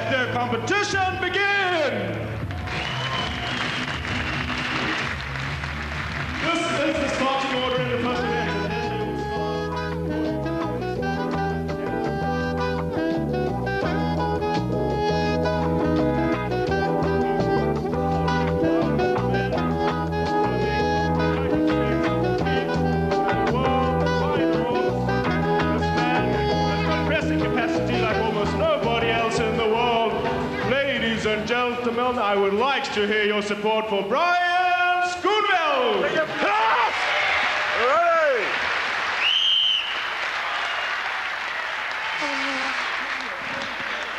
let the competition begin! This is the starting order in the first event. Gentlemen, I would like to hear your support for Brian Schoonveld.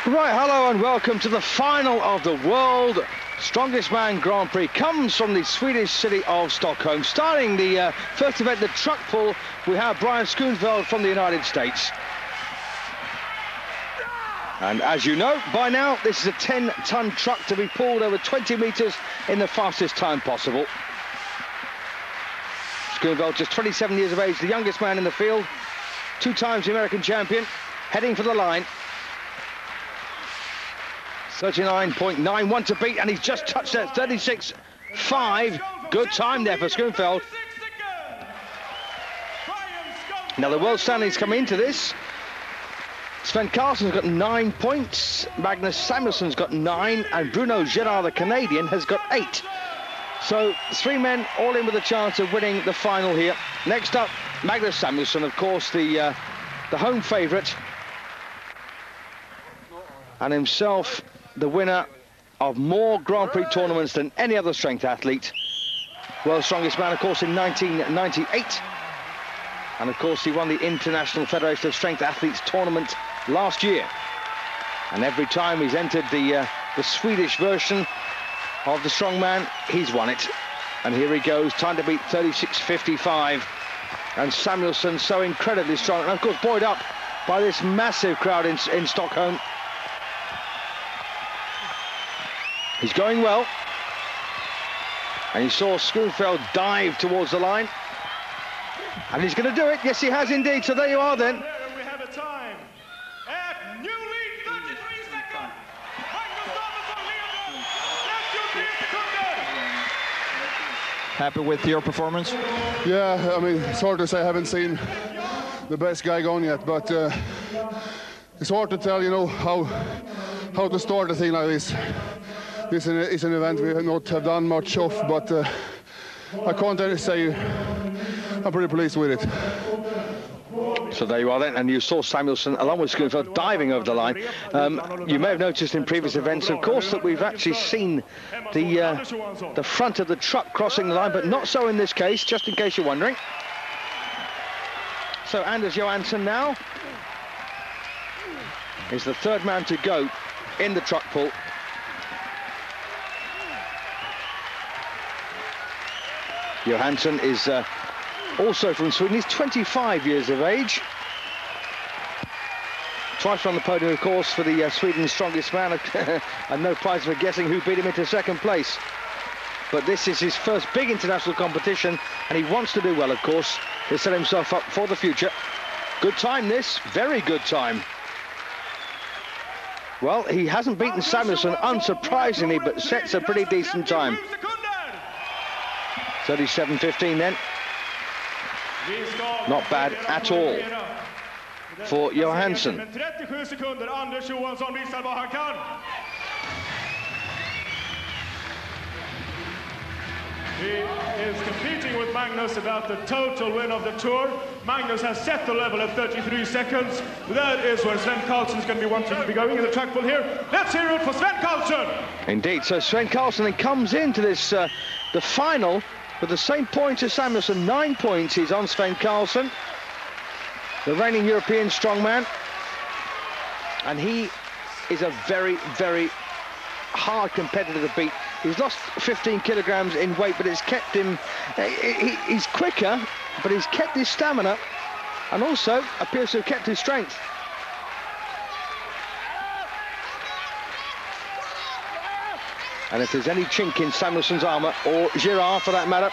Right, hello and welcome to the final of the World Strongest Man Grand Prix. Comes from the Swedish city of Stockholm. Starting the first event, the truck pull, we have Brian Schoonveld from the United States. And as you know, by now, this is a 10-ton truck to be pulled over 20 metres in the fastest time possible. Schoonveld, just 27 years of age, the youngest man in the field, 2 times the American champion, heading for the line. 39.91 to beat, and he's just touched that 36.5. Good time there for Schoonveld. Now the world standings come into this. Svend Karlsen's got 9 points, Magnus Samuelsson's got 9, and Hugo Girard, the Canadian, has got 8. So 3 men all in with a chance of winning the final here. Next up, Magnus Samuelsson, of course, the home favourite, and himself the winner of more Grand Prix tournaments than any other strength athlete. World's strongest man, of course, in 1998. And, of course, he won the International Federation of Strength Athletes tournament last year. And every time he's entered the Swedish version of the strongman, he's won it. And here he goes, time to beat 36.55. And Samuelsson so incredibly strong. And, of course, buoyed up by this massive crowd in Stockholm. He's going well. And you saw Schoonveld dive towards the line. And he's going to do it. Yes, he has indeed. So there you are then. We have a time at new lead, 33 seconds. Happy with your performance? Yeah, I mean, it's hard to say. I haven't seen the best guy going yet, but it's hard to tell, you know, how to start a thing like this. This is an event we have not have done much of, but I can't say I'm pretty pleased with it. So there you are then, and you saw Samuelsson along with Schoonveld diving over the line. You may have noticed in previous events, of course, that we've actually seen the front of the truck crossing the line, but not so in this case, just in case you're wondering. So Anders Johansson now is the 3rd man to go in the truck pull. Johansson is also from Sweden. He's 25 years of age. Twice on the podium, of course, for the Sweden's strongest man, and no prize for guessing who beat him into 2nd place. But this is his first big international competition, and he wants to do well, of course, to set himself up for the future. Good time, this. Very good time. Well, he hasn't beaten Samuelsson, unsurprisingly, but sets a pretty decent time. 37.15 then. Not bad at all for Johansson. He is competing with Magnus about the total win of the tour. Magnus has set the level at 33 seconds. That is where Svend Karlsen is going to be wanting to be going in the track pull here. Let's hear it for Svend Karlsen. Indeed, so Svend Karlsen then comes into this, the final, with the same points as Samuelsson, 9 points. He's on Svend Karlsen, the reigning European strongman. And he is a very, very hard competitor to beat. He's lost 15 kilograms in weight, but it's kept him, he's quicker, but he's kept his stamina, and also appears to have kept his strength. And if there's any chink in Samuelsson's armour, or Girard for that matter,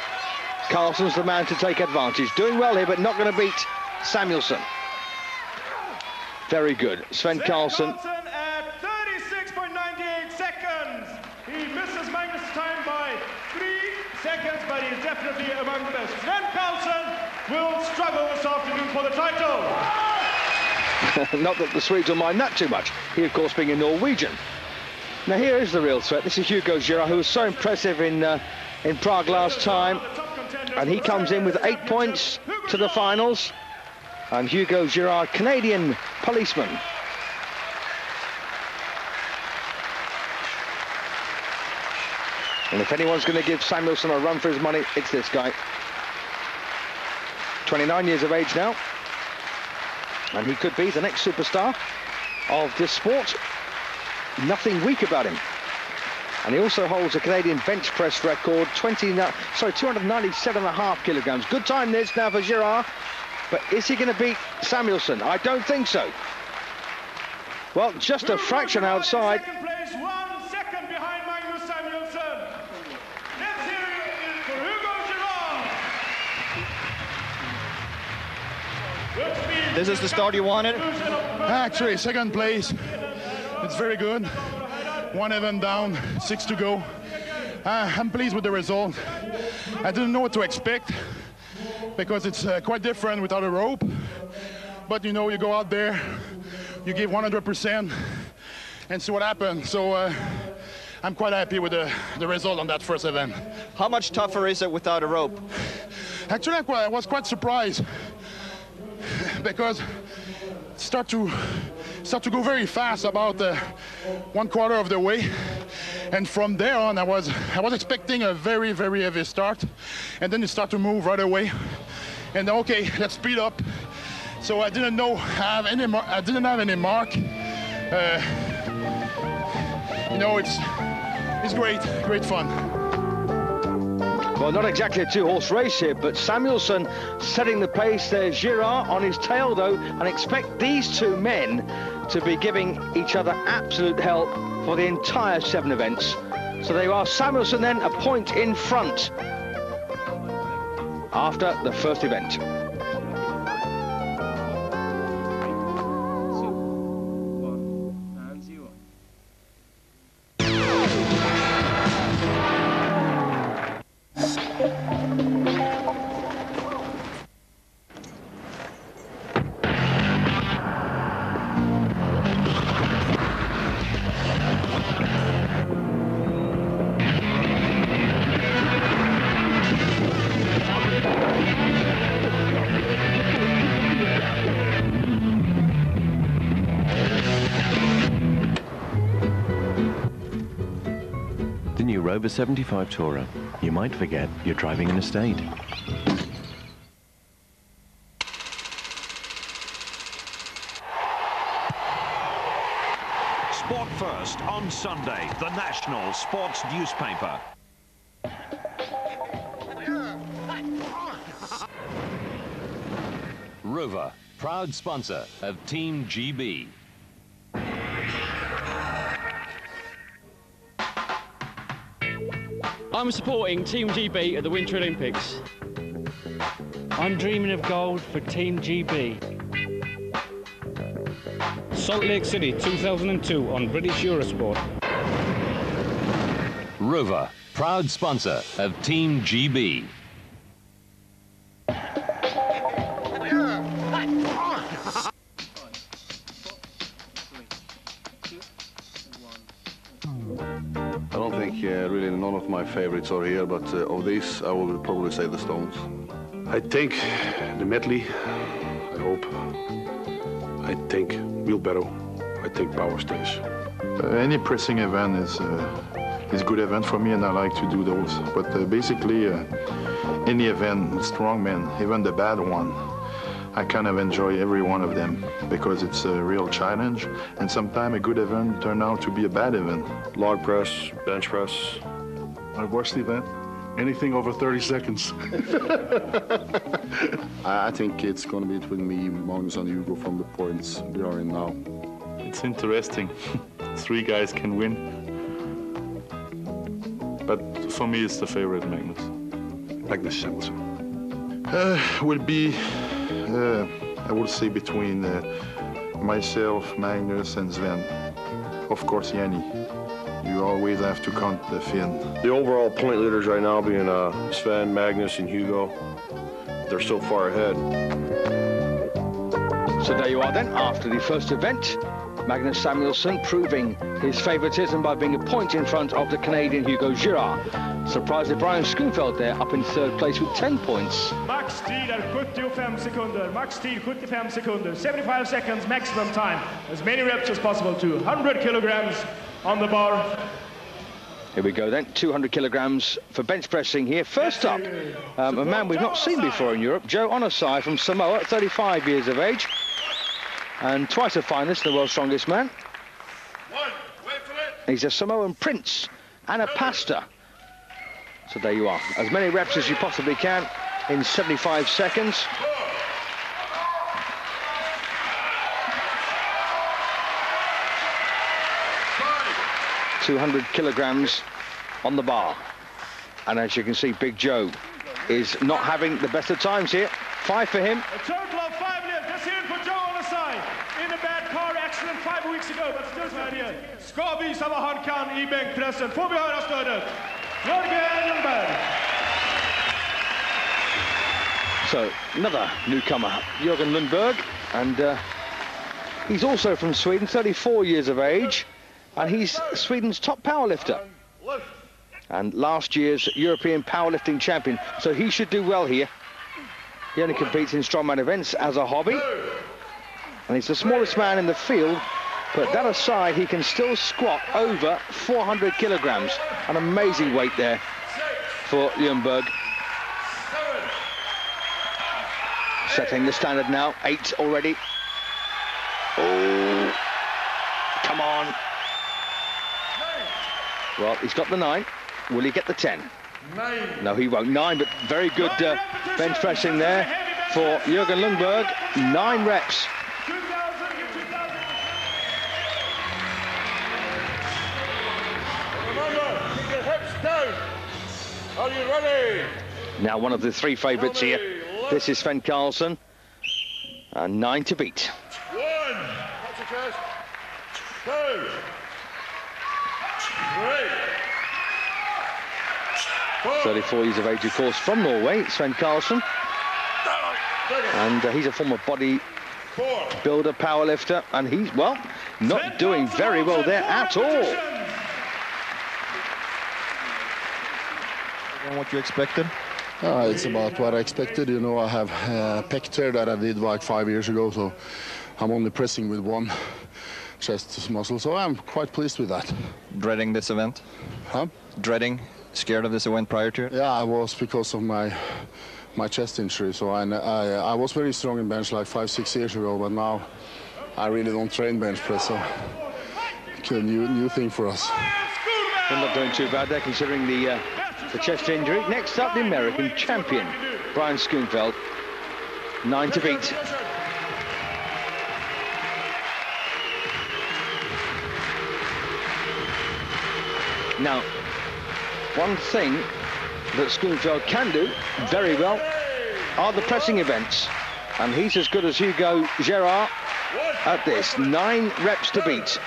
Karlsen's the man to take advantage. Doing well here, but not going to beat Samuelsson. Very good. Svend Karlsen. At 36.9 among the best. Svend Karlsen will struggle this afternoon for the title. Not that the Swedes will mind that too much. He, of course, being a Norwegian. Now here is the real threat. This is Hugo Girard, who was so impressive in Prague last time, and he comes in with 8 points to the finals. And Hugo Girard, Canadian policeman. And if anyone's going to give Samuelsson a run for his money, it's this guy. 29 years of age now, and he could be the next superstar of this sport. Nothing weak about him. And he also holds a Canadian bench press record, 297.5 kilograms. Good time this now for Girard, but is he going to beat Samuelsson? I don't think so. Well, just a fraction outside. Second place, 1 second behind Magnus Samuelsson. Let's hear it for Hugo Girard. This is the start you wanted? Actually, second place. It's very good. 1 event down, 6 to go. I'm pleased with the result. I didn't know what to expect because it's quite different without a rope. But you know, you go out there, you give 100% and see what happens. So I'm quite happy with the result on that first event. How much tougher is it without a rope? Actually, I was quite surprised because start to go very fast about 1/4 of the way, and from there on I was expecting a very, very heavy start, and then you start to move right away, and okay, let's speed up. So I didn't have any mark. You know, it's great fun. Well, not exactly a two-horse race here, but Samuelsson setting the pace. There's Girard on his tail, though, and expect these two men to be giving each other absolute hell for the entire 7 events. So there you are, Samuelsson then a point in front after the first event. Rover 75 Tourer, you might forget you're driving an estate. Sport First on Sunday, the national sports newspaper. Rover, proud sponsor of Team GB. I'm supporting Team GB at the Winter Olympics. I'm dreaming of gold for Team GB. Salt Lake City 2002 on British Eurosport. Rover, proud sponsor of Team GB. I don't think really none of my favorites are here, but of these I will probably say the Stones. I think the medley, I hope. I think wheelbarrow, I think power stage. Any pressing event is a good event for me, and I like to do those. But basically, any event, strongman, even the bad one, I kind of enjoy every one of them because it's a real challenge, and sometimes a good event turn out to be a bad event. Log press, bench press. My worst event? Anything over 30 seconds. I think it's going to be between me, Magnus, and Hugo from the points we are in now. It's interesting. 3 guys can win. But for me, it's the favorite, Magnus. Magnus Samuelsson. Would be, I would say, between myself, Magnus, and Sven. Of course, Janne. You always have to count the fin. The overall point leaders right now being Svend, Magnus, and Hugo. They're so far ahead. So there you are then, after the first event. Magnus Samuelsson proving his favouritism by being a point in front of the Canadian Hugo Girard. Surprisingly, Brian Schoonveld there up in third place with 10 points. Max tid är 75 sekunder. Max tid 75 sekunder. 75 seconds maximum time. As many reps as possible. 200 kilograms on the bar. Here we go then, 200 kilograms for bench pressing here. First up, a man we've not seen before in Europe, Joe Onosai from Samoa, 35 years of age. And twice a finalist, the world's strongest man. He's a Samoan prince and a pastor. So there you are, as many reps as you possibly can in 75 seconds. .200 kilograms on the bar. And as you can see, Big Joe is not having the best of times here. 5 for him. A total of 5 lives. Let's hear it for Joe Onosai. In a bad car accident 5 weeks ago, but still here. Ska visa vad han kan i bänkpressen. Får vi höra stödet? Jorgen Ljungberg. So, another newcomer, Jorgen Ljungberg. And he's also from Sweden, 34 years of age. And he's Sweden's top powerlifter. And last year's European powerlifting champion. So he should do well here. He only competes in strongman events as a hobby. And he's the smallest man in the field. But that aside, he can still squat over 400 kilograms. An amazing weight there for Ljungberg. Setting the standard now, 8 already. Oh, come on. Well, he's got the 9. Will he get the 10? No, he won't. 9, but very good bench pressing there for Jorgen Ljungberg. 9 reps. Are you ready? Now one of the 3 favourites here. This is Svend Karlsen. And 9 to beat. 1, 2, 34 years of age, of course, from Norway, Svend Karlsen. And he's a former body builder, powerlifter, and he's, well, not doing very well there at all. What you expected? It's about what I expected. You know, I have a pec tear that I did like 5 years ago, so I'm only pressing with one chest muscle, so I'm quite pleased with that. Dreading this event? Huh? Dreading? Scared of this event prior to it? Yeah, I was because of my chest injury. So I was very strong in bench like 5-6 years ago, but now I really don't train bench press, so it's a new thing for us. We're not doing too bad there, considering the chest injury. Next up, the American champion, Brian Schoonveld. 9 to beat. Now, one thing that Schoonveld can do very well are the pressing events. And he's as good as Hugo Girard at this. 9 reps to beat.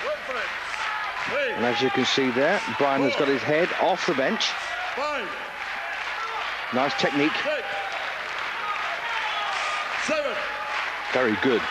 And as you can see there, Brian has got his head off the bench. Nice technique. Very good.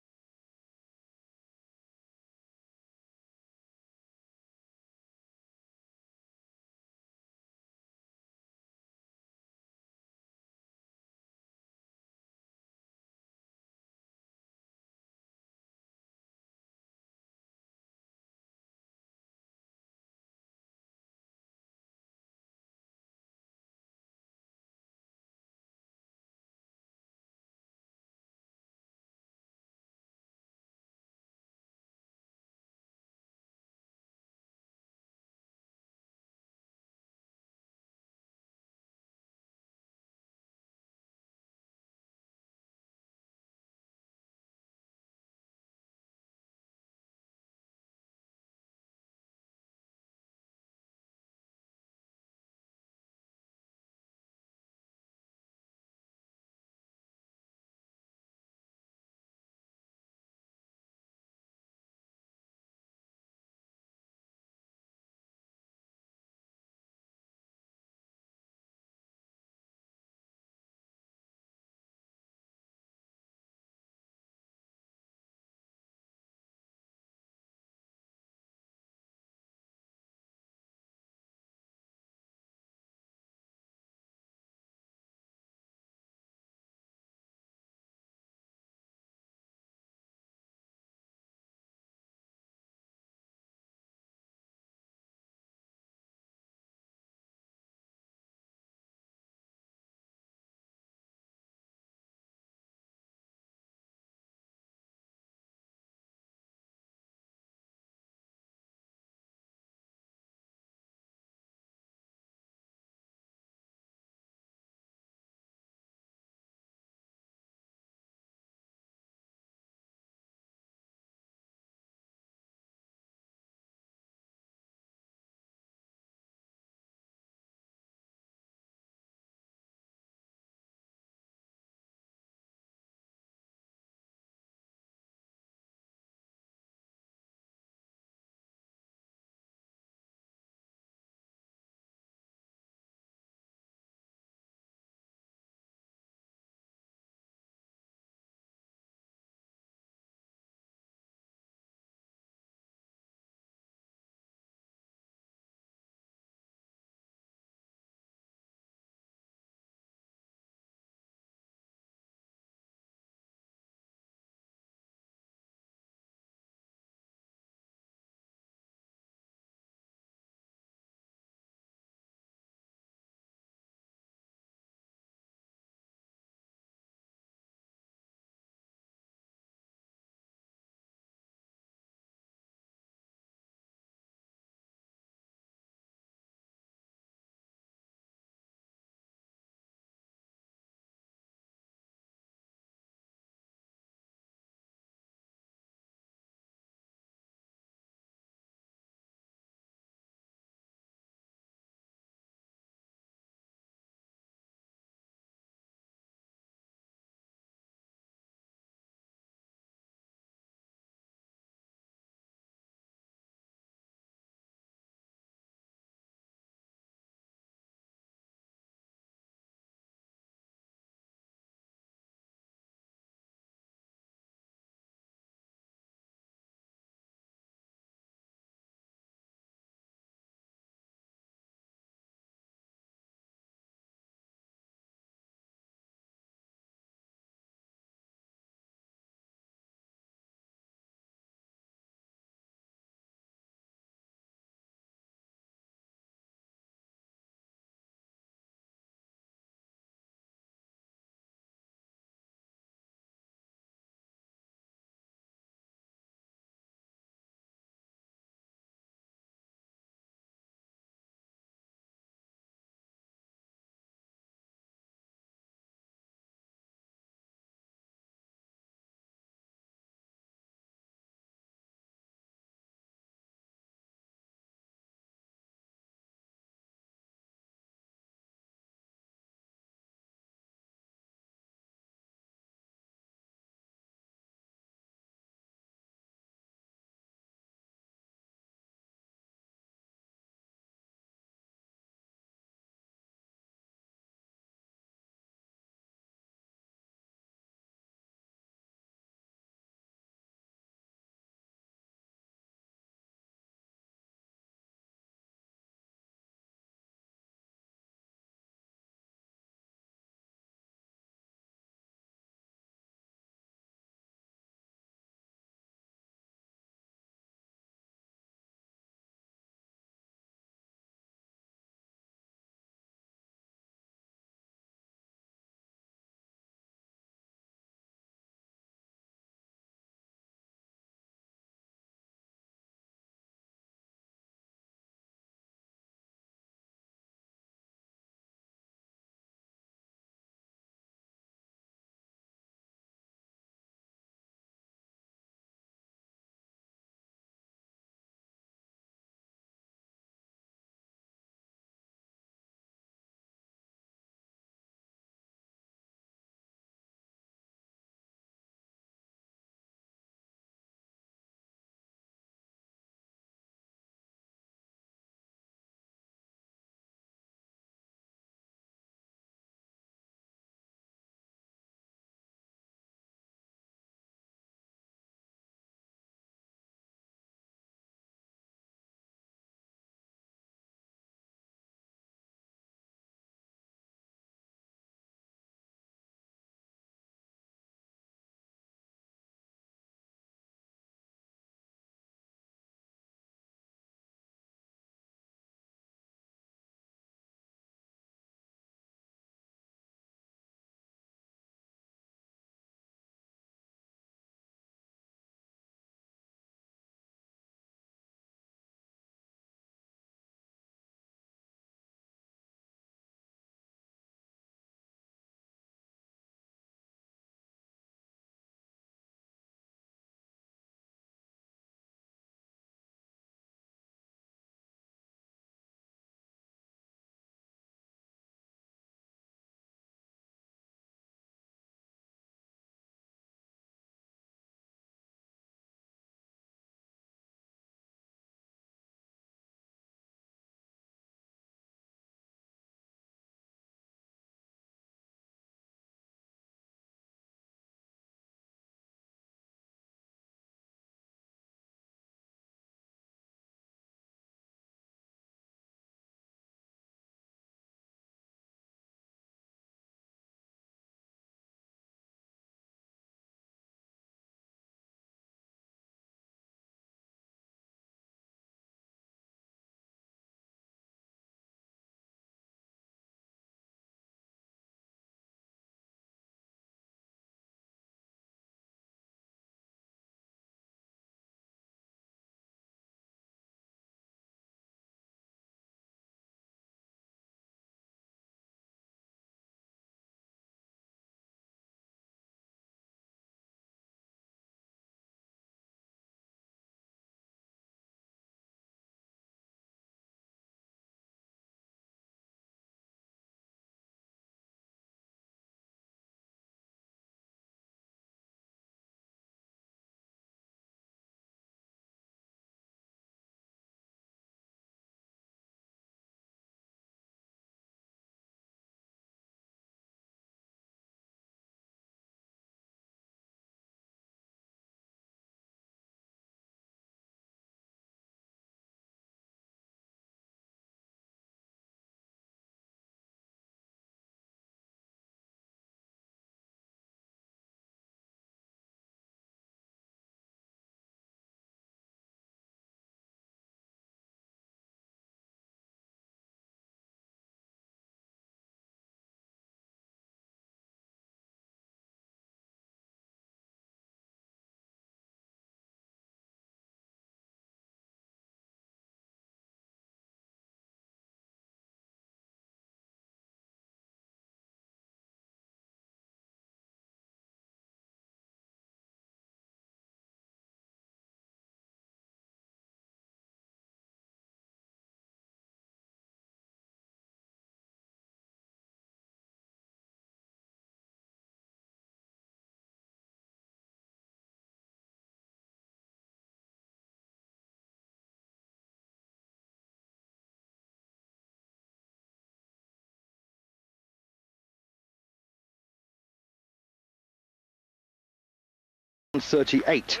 38.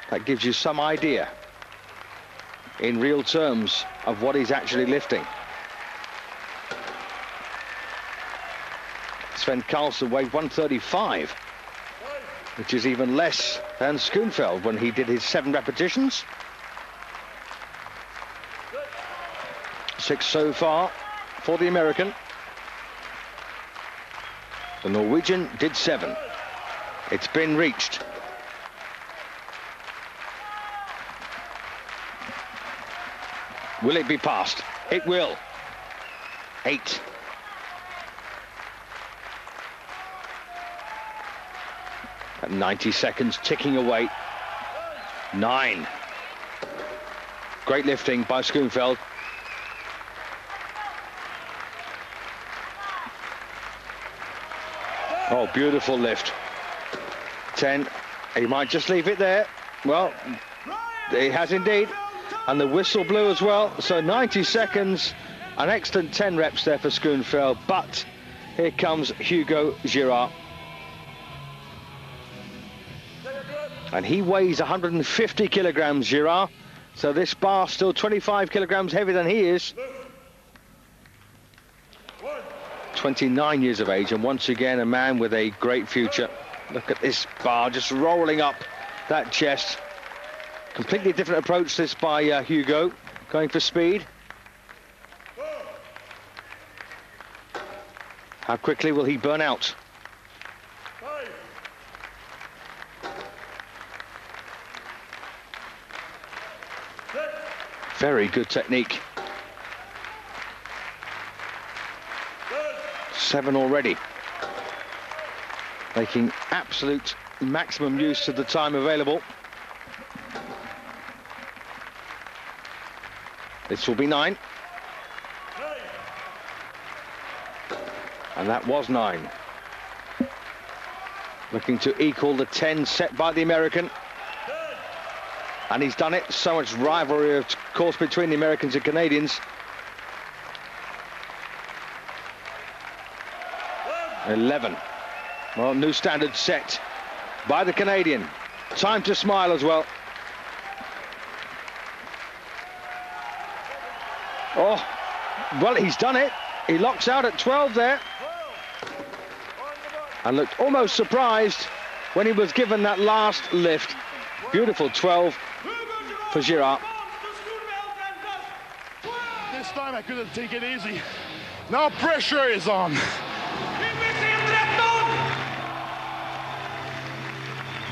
That gives you some idea in real terms of what he's actually lifting. Svend Karlsen weighed 135, which is even less than Schoonveld when he did his 7 repetitions. 6 so far for the American. The Norwegian did 7. It's been reached. Will it be passed? It will. 8. At 90 seconds ticking away. 9. Great lifting by Schoonveld. Oh, beautiful lift. 10. He might just leave it there. Well, he has indeed. And the whistle blew as well. So 90 seconds, an excellent 10 reps there for Schoonveld. But here comes Hugo Girard. And he weighs 150 kilograms, Girard. So this bar still 25 kilograms heavier than he is. 29 years of age, and once again a man with a great future. Look at this bar just rolling up that chest. Completely different approach this by Hugo, going for speed. How quickly will he burn out? Very good technique. 7 already. Making absolute maximum use of the time available. This will be 9. And that was 9. Looking to equal the 10 set by the American. And he's done it. So much rivalry, of course, between the Americans and Canadians. 11. Well, new standard set by the Canadian. Time to smile as well. Oh, well, he's done it. He locks out at 12 there. And looked almost surprised when he was given that last lift. Beautiful 12 for Girard. This time I couldn't take it easy. Now pressure is on.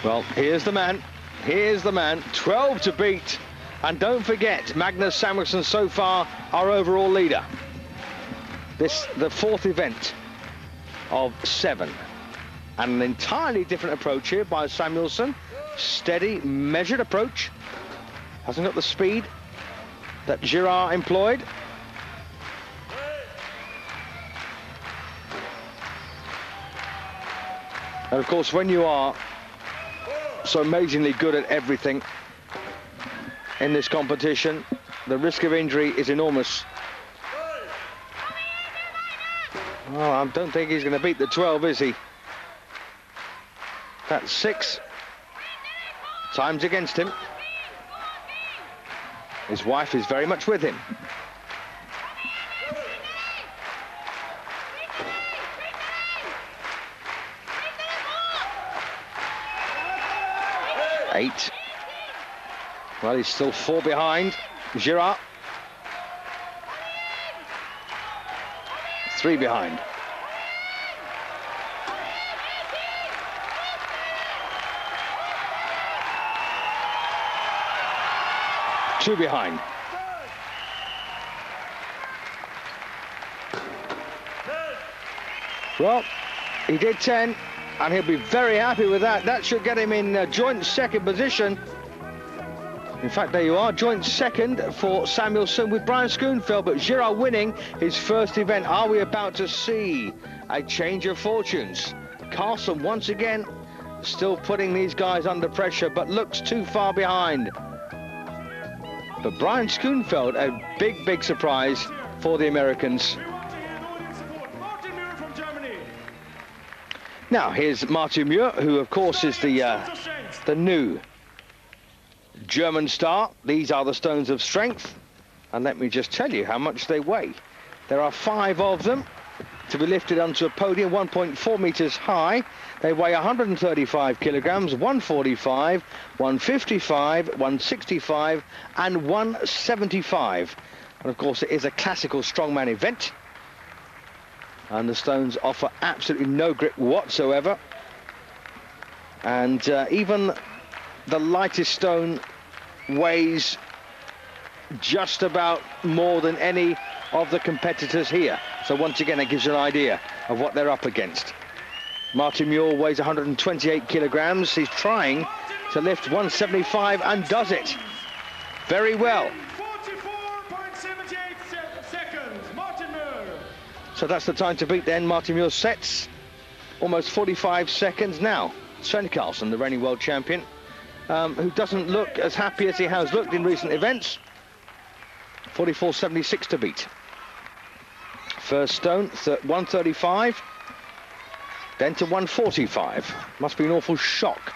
Well, here's the man. Here's the man. 12 to beat. And don't forget, Magnus Samuelsson so far our overall leader. This the 4th event of 7. And an entirely different approach here by Samuelsson. Steady, measured approach. Hasn't got the speed that Girard employed. And of course, when you are so amazingly good at everything in this competition, the risk of injury is enormous. Oh, I don't think he's going to beat the 12, is he? That's 6. Time's against him. His wife is very much with him. Eight. Well, he's still 4 behind. Girard. 3 behind. Two behind. Well, he did 10, and he'll be very happy with that. That should get him in joint 2nd position. In fact, there you are, joint 2nd for Samuelsson with Brian Schoonveld, but Girard winning his 1st event. Are we about to see a change of fortunes? Karlsen once again still putting these guys under pressure, but looks too far behind. But Brian Schoonveld, a big surprise for the Americans. Now, here's Martin Muhr, who, of course, is the the new German star. These are the stones of strength. And let me just tell you how much they weigh. There are 5 of them to be lifted onto a podium, 1.4 meters high. They weigh 135 kilograms, 145, 155, 165, and 175. And of course, it is a classical strongman event. And the stones offer absolutely no grip whatsoever. And even the lightest stone weighs just about more than any of the competitors here. So once again, it gives you an idea of what they're up against. Martin Muhr weighs 128 kilograms. He's trying to lift 175 and does it very well. 44.78 seconds, Martin Muhr. So that's the time to beat then. Martin Muhr sets almost 45 seconds now. Svend Karlsen, the reigning world champion, who doesn't look as happy as he has looked in recent events. 44.76 to beat. First stone, 135, then to 145. Must be an awful shock,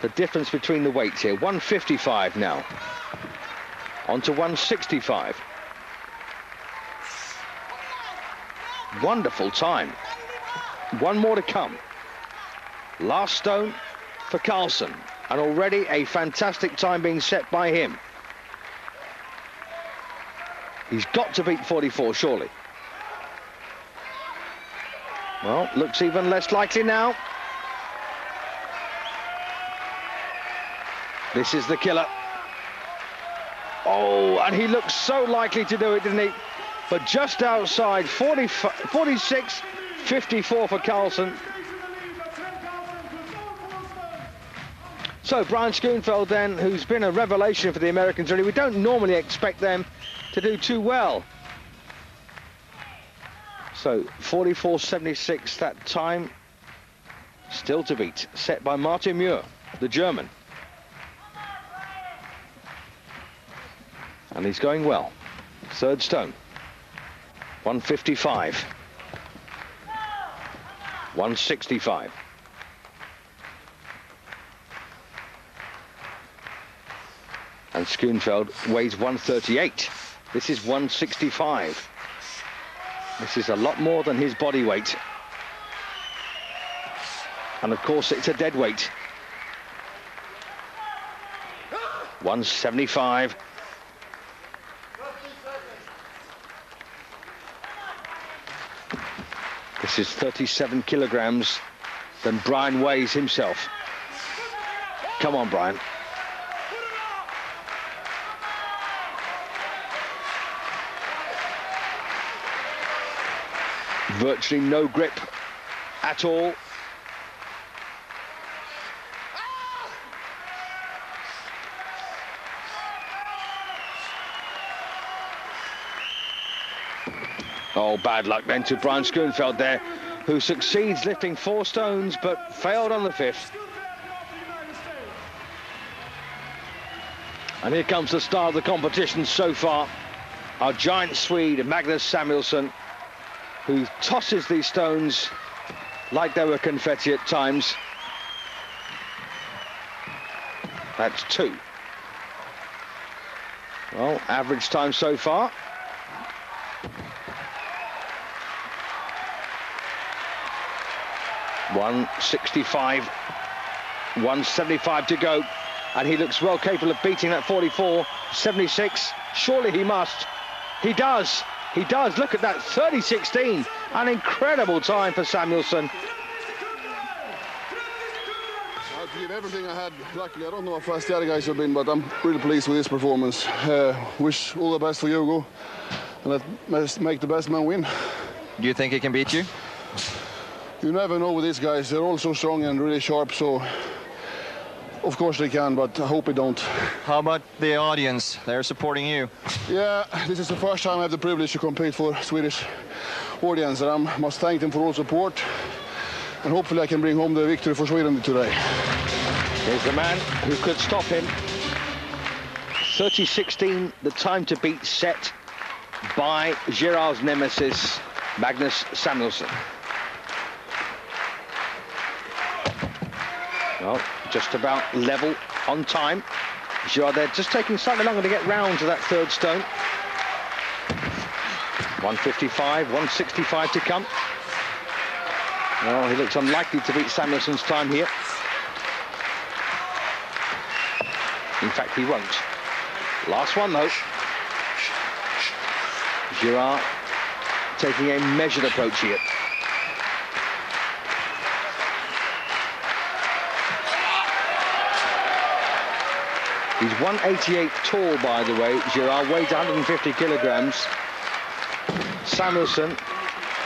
the difference between the weights here. 155 now, on to 165. Wonderful time. One more to come. Last stone for Karlsen, and already a fantastic time being set by him. He's got to beat 44, surely. Well, looks even less likely now. This is the killer. Oh, and he looks so likely to do it, didn't he? But just outside, 46, 54 for Karlsen. So Brian Schoonveld then, who's been a revelation for the Americans, really. We don't normally expect them to do too well. So 44.76 that time, still to beat, set by Martin Muhr, the German. And he's going well. Third stone, 155, 165. And Schoonveld weighs 138. This is 165. This is a lot more than his body weight. And of course, it's a dead weight. 175. This is 37 kilograms than Brian weighs himself. Come on, Brian. Virtually no grip at all. Oh, bad luck then to Brian Schoonveld there, who succeeds lifting 4 stones but failed on the 5th. And here comes the star of the competition so far, our giant Swede, Magnus Samuelsson, who tosses these stones like they were confetti at times. That's 2. Well, average time so far. $165, 175 to go, and he looks well capable of beating that 44.76. Surely he must. He does. He does. Look at that, 30.16. An incredible time for Samuelsson. I'll give everything I had. Luckily, I don't know how fast the other guys have been, but I'm really pleased with this performance. Wish all the best for Hugo, and let's make the best man win. Do you think he can beat you? You never know with these guys. They're all so strong and really sharp, so of course they can, but I hope they don't. How about the audience? They're supporting you. Yeah, this is the first time I have the privilege to compete for Swedish audience, and I must thank them for all support, and hopefully I can bring home the victory for Sweden today. Here's the man who could stop him. 30.16, the time to beat, set by Girard's nemesis, Magnus Samuelsson. Well, just about level on time. Girard there just taking slightly longer to get round to that third stone. 155, 165 to come. Well, he looks unlikely to beat Samuelsson's time here. In fact, he won't. Last one, though. Girard taking a measured approach here. He's 188 tall, by the way. Girard weighs 150 kilograms. Samuelsson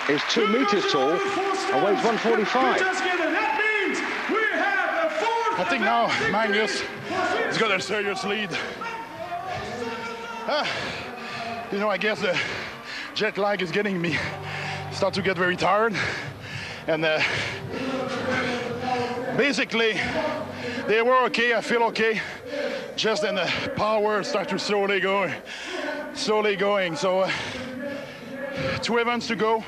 is 2 meters tall and weighs 145. I think now Magnus has got a serious lead. You know, I guess the jet lag is getting me. Start to get very tired, and basically they were okay. I feel okay. Just in the power start to slowly going. So 2 events to go.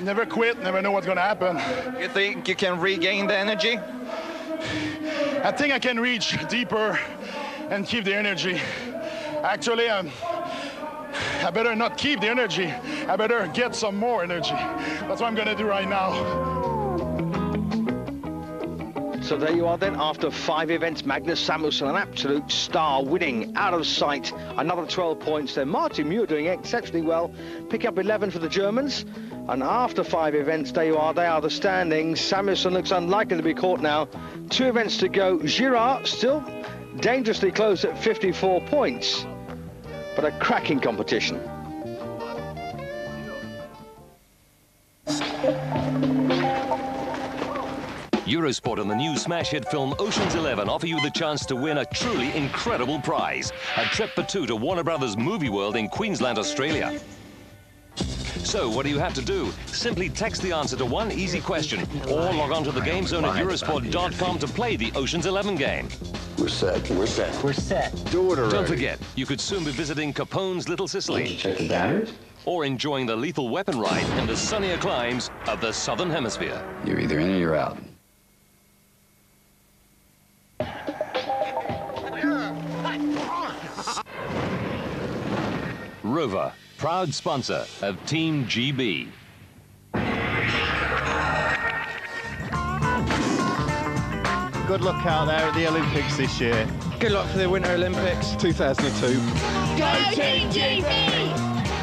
Never quit. Never know what's going to happen. You think you can regain the energy? I think I can reach deeper and keep the energy. Actually, I better not keep the energy. I better get some more energy. That's what I'm going to do right now. So there you are then, after 5 events, Magnus Samuelsson, an absolute star, winning out of sight. Another 12 points there. Martin Muhr doing exceptionally well, pick up 11 for the Germans. And after 5 events, there you are, they are the standings. Samuelsson looks unlikely to be caught now. 2 events to go. Girard still dangerously close at 54 points. But a cracking competition. Eurosport and the new smash hit film Ocean's 11 offer you the chance to win a truly incredible prize. A trip for 2 to Warner Brothers Movie World in Queensland, Australia. So what do you have to do? Simply text the answer to one easy question or log on to the game zone at Eurosport.com to play the Ocean's 11 game. We're set. We're set. We're set. Do it already. Don't forget, you could soon be visiting Capone's Little Sicily. Check the batteries. Or enjoying the lethal weapon ride in the sunnier climes of the Southern Hemisphere. You're either in or you're out. Rover, proud sponsor of Team GB. Good luck out there at the Olympics this year. Good luck for the Winter Olympics 2002. Go Team GB!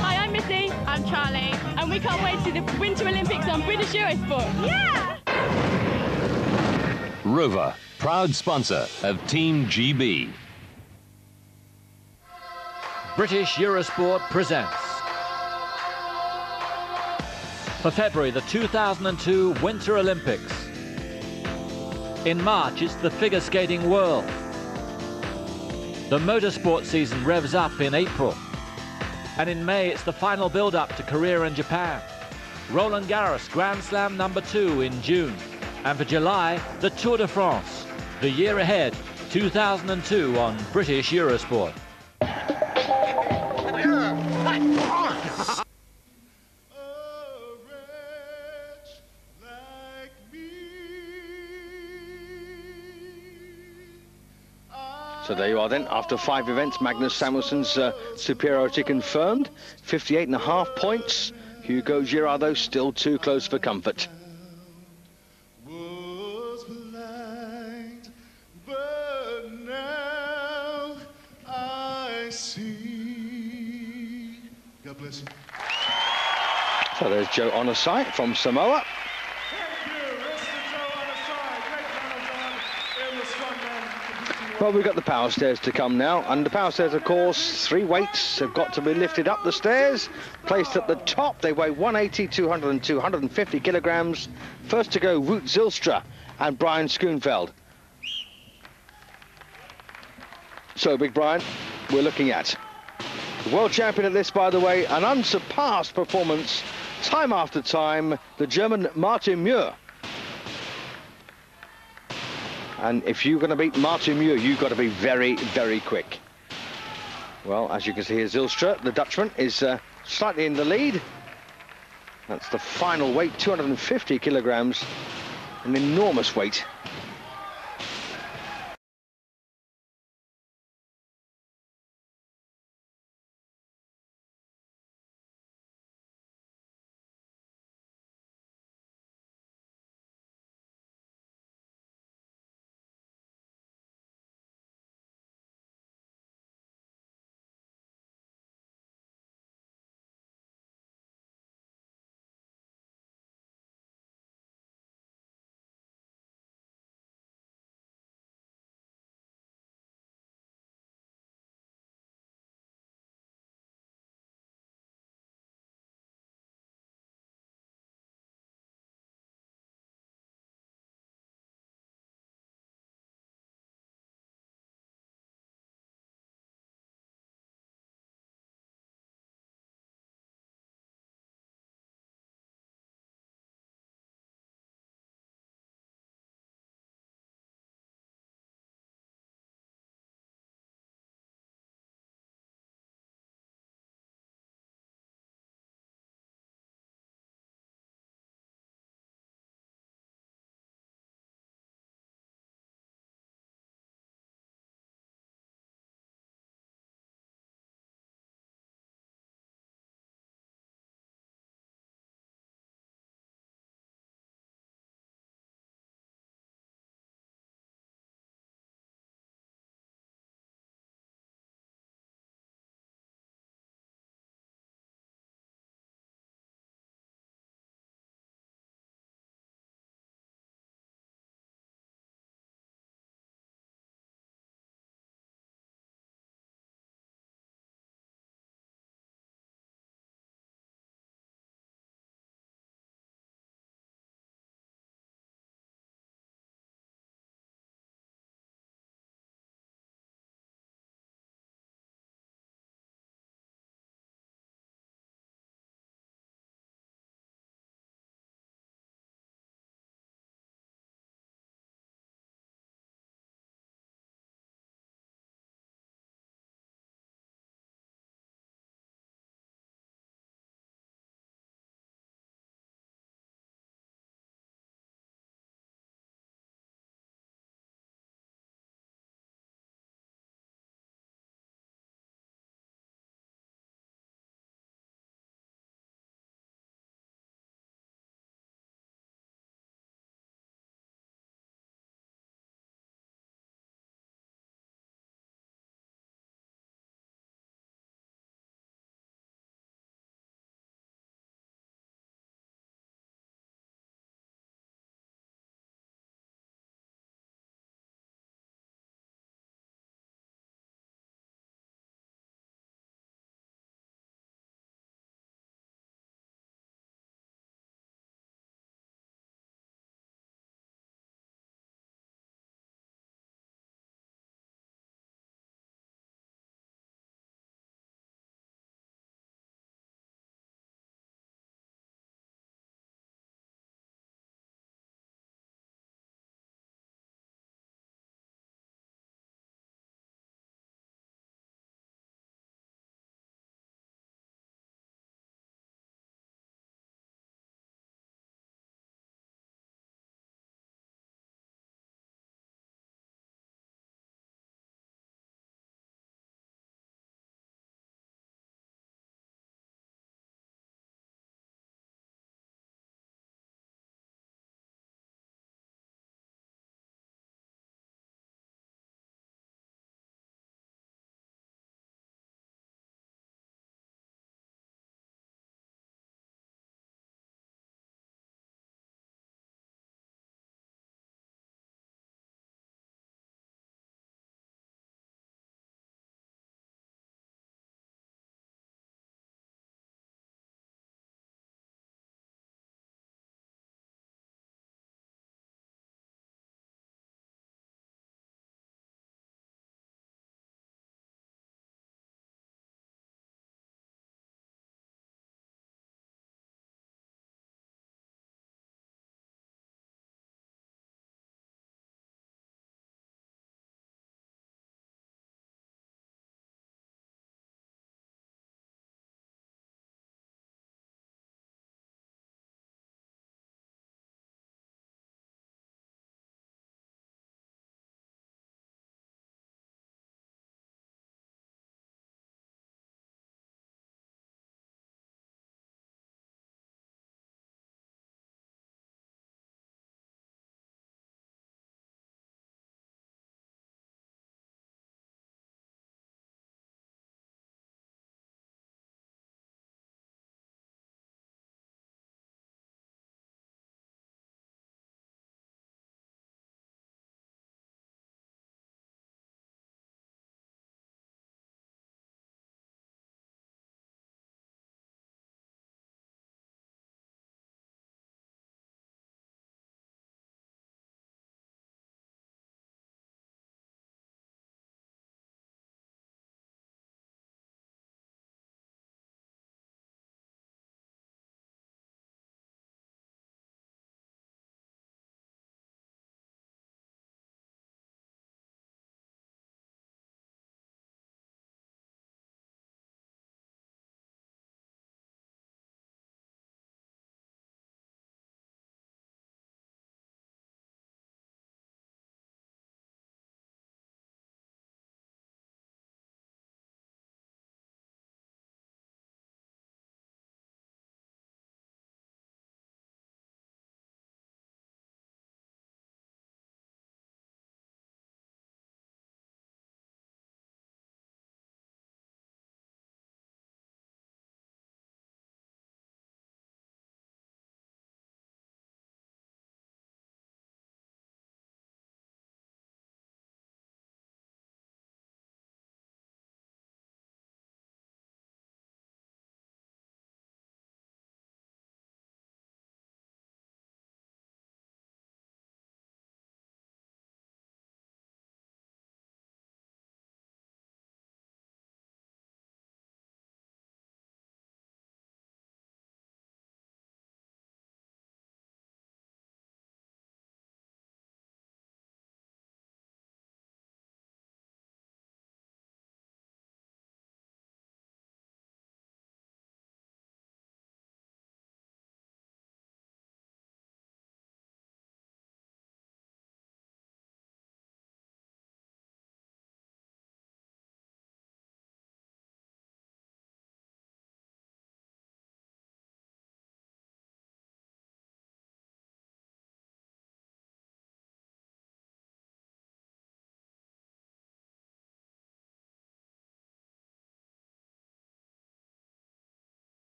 Hi, I'm Missy. I'm Charlie. And we can't wait to see the Winter Olympics on British Eurosport. Yeah! Rover, proud sponsor of Team GB. British Eurosport presents. For February, the 2002 Winter Olympics. In March, it's the figure skating world. The motorsport season revs up in April. And in May, it's the final build-up to Korea and Japan. Roland Garros Grand Slam #2 in June. And for July, the Tour de France. The year ahead, 2002 on British Eurosport. So there you are then, after 5 events, Magnus Samuelsson's superiority confirmed. 58.5 points. Hugo Girard, though, still too close for comfort. God bless you. So there's Joe Onosai from Samoa. Well, we've got the power stairs to come now, and the power stairs, of course, 3 weights have got to be lifted up the stairs, placed at the top. They weigh 180, 200 and 250 kilograms. First to go, Wout Zijlstra and Brian Schoonveld. So, Big Brian, we're looking at the world champion at this, by the way, an unsurpassed performance, time after time, the German Martin Muhr. And if you're going to beat Martin Muhr, you've got to be very, very quick. Well, as you can see here, Zijlstra, the Dutchman, is slightly in the lead. That's the final weight, 250 kilograms, an enormous weight.